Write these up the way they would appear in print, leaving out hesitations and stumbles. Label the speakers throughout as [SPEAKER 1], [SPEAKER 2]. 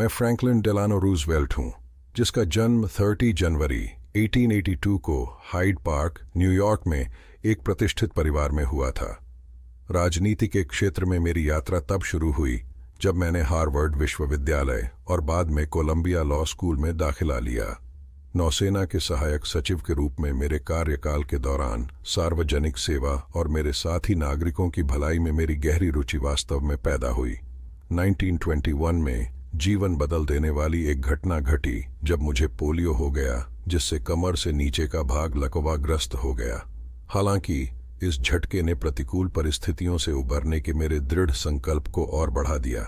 [SPEAKER 1] मैं Franklin Delano Roosevelt हूँ, जिसका जन्म 30 जनवरी 1882 को हाइड पार्क, न्यूयॉर्क में एक प्रतिष्ठित परिवार में हुआ था। राजनीति के क्षेत्र में मेरी यात्रा तब शुरू हुई जब मैंने हार्वर्ड विश्वविद्यालय और बाद में कोलंबिया लॉ स्कूल में दाखिला लिया। नौसेना के सहायक सचिव के रूप में मेरे कार्यकाल के दौरान सार्वजनिक सेवा और मेरे साथी नागरिकों की भलाई में मेरी गहरी रुचि वास्तव में पैदा हुई। 1921 में जीवन बदल देने वाली एक घटना घटी जब मुझे पोलियो हो गया, जिससे कमर से नीचे का भाग लकवाग्रस्त हो गया। हालांकि इस झटके ने प्रतिकूल परिस्थितियों से उबरने के मेरे दृढ़ संकल्प को और बढ़ा दिया।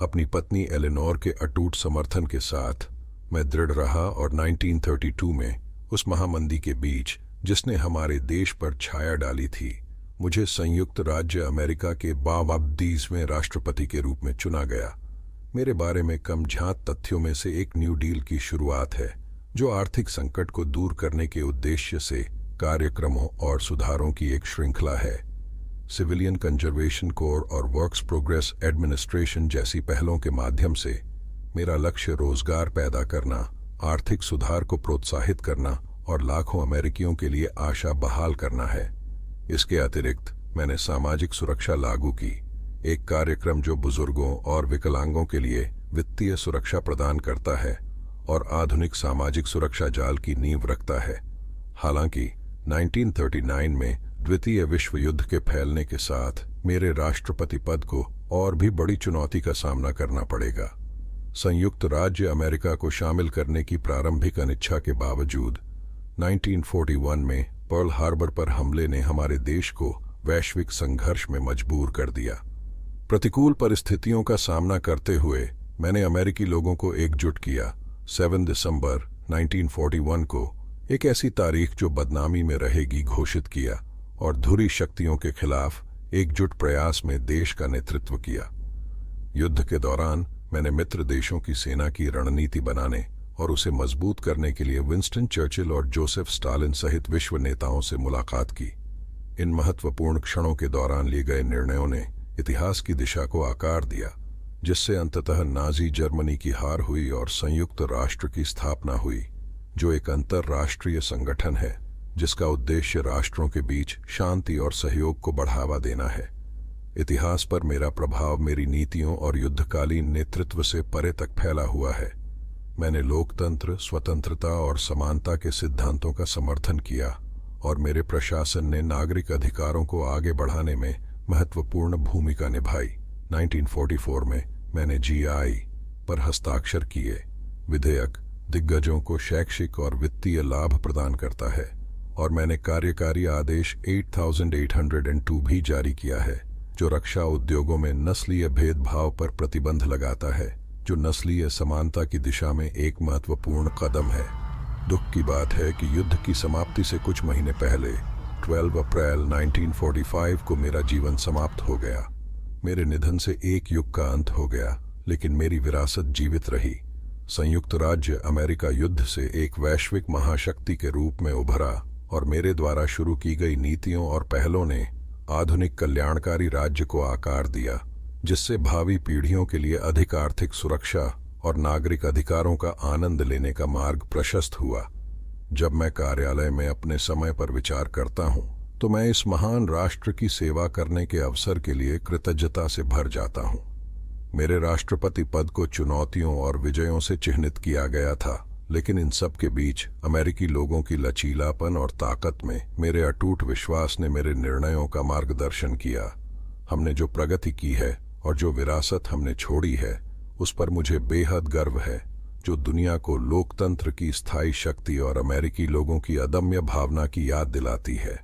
[SPEAKER 1] अपनी पत्नी एलेनोर के अटूट समर्थन के साथ मैं दृढ़ रहा और 1932 में उस महामंदी के बीच जिसने हमारे देश पर छाया डाली थी, मुझे संयुक्त राज्य अमेरिका के 22वें राष्ट्रपति के रूप में चुना गया। मेरे बारे में कम झांत तथ्यों में से एक न्यू डील की शुरुआत है, जो आर्थिक संकट को दूर करने के उद्देश्य से कार्यक्रमों और सुधारों की एक श्रृंखला है। सिविलियन कंजर्वेशन कोर और वर्क्स प्रोग्रेस एडमिनिस्ट्रेशन जैसी पहलों के माध्यम से मेरा लक्ष्य रोजगार पैदा करना, आर्थिक सुधार को प्रोत्साहित करना और लाखों अमेरिकियों के लिए आशा बहाल करना है। इसके अतिरिक्त मैंने सामाजिक सुरक्षा लागू की, एक कार्यक्रम जो बुजुर्गों और विकलांगों के लिए वित्तीय सुरक्षा प्रदान करता है और आधुनिक सामाजिक सुरक्षा जाल की नींव रखता है। हालांकि 1939 में द्वितीय विश्व युद्ध के फैलने के साथ मेरे राष्ट्रपति पद को और भी बड़ी चुनौती का सामना करना पड़ेगा। संयुक्त राज्य अमेरिका को शामिल करने की प्रारंभिक अनिच्छा के बावजूद 1941 में पर्ल हार्बर पर हमले ने हमारे देश को वैश्विक संघर्ष में मजबूर कर दिया। प्रतिकूल परिस्थितियों का सामना करते हुए मैंने अमेरिकी लोगों को एकजुट किया। 7 दिसंबर 1941 को एक ऐसी तारीख जो बदनामी में रहेगी घोषित किया और धुरी शक्तियों के खिलाफ एकजुट प्रयास में देश का नेतृत्व किया। युद्ध के दौरान मैंने मित्र देशों की सेना की रणनीति बनाने और उसे मजबूत करने के लिए विंस्टन चर्चिल और जोसेफ स्टालिन सहित विश्व नेताओं से मुलाकात की। इन महत्वपूर्ण क्षणों के दौरान लिए गए निर्णयों ने इतिहास की दिशा को आकार दिया, जिससे अंततः नाजी जर्मनी की हार हुई और संयुक्त राष्ट्र की स्थापना हुई, जो एक अंतर्राष्ट्रीय संगठन है जिसका उद्देश्य राष्ट्रों के बीच शांति और सहयोग को बढ़ावा देना है। इतिहास पर मेरा प्रभाव मेरी नीतियों और युद्धकालीन नेतृत्व से परे तक फैला हुआ है। मैंने लोकतंत्र, स्वतंत्रता और समानता के सिद्धांतों का समर्थन किया और मेरे प्रशासन ने नागरिक अधिकारों को आगे बढ़ाने में महत्वपूर्ण भूमिका निभाई। 1944 में मैंने GI पर हस्ताक्षर किए। विधेयक दिग्गजों को शैक्षिक और वित्तीय लाभ प्रदान करता है और मैंने कार्यकारी आदेश 8802 भी जारी किया है, जो रक्षा उद्योगों में नस्लीय भेदभाव पर प्रतिबंध लगाता है, जो नस्लीय समानता की दिशा में एक महत्वपूर्ण कदम है। दुख की बात है कि युद्ध की समाप्ति से कुछ महीने पहले 12 अप्रैल 1945 को मेरा जीवन समाप्त हो गया। मेरे निधन से एक युग का अंत हो गया, लेकिन मेरी विरासत जीवित रही। संयुक्त राज्य अमेरिका युद्ध से एक वैश्विक महाशक्ति के रूप में उभरा और मेरे द्वारा शुरू की गई नीतियों और पहलों ने आधुनिक कल्याणकारी राज्य को आकार दिया, जिससे भावी पीढ़ियों के लिए अधिक आर्थिक सुरक्षा और नागरिक अधिकारों का आनंद लेने का मार्ग प्रशस्त हुआ। जब मैं कार्यालय में अपने समय पर विचार करता हूँ, तो मैं इस महान राष्ट्र की सेवा करने के अवसर के लिए कृतज्ञता से भर जाता हूँ। मेरे राष्ट्रपति पद को चुनौतियों और विजयों से चिह्नित किया गया था, लेकिन इन सब के बीच अमेरिकी लोगों की लचीलापन और ताकत में मेरे अटूट विश्वास ने मेरे निर्णयों का मार्गदर्शन किया। हमने जो प्रगति की है और जो विरासत हमने छोड़ी है, उस पर मुझे बेहद गर्व है, जो दुनिया को लोकतंत्र की स्थायी शक्ति और अमेरिकी लोगों की अदम्य भावना की याद दिलाती है।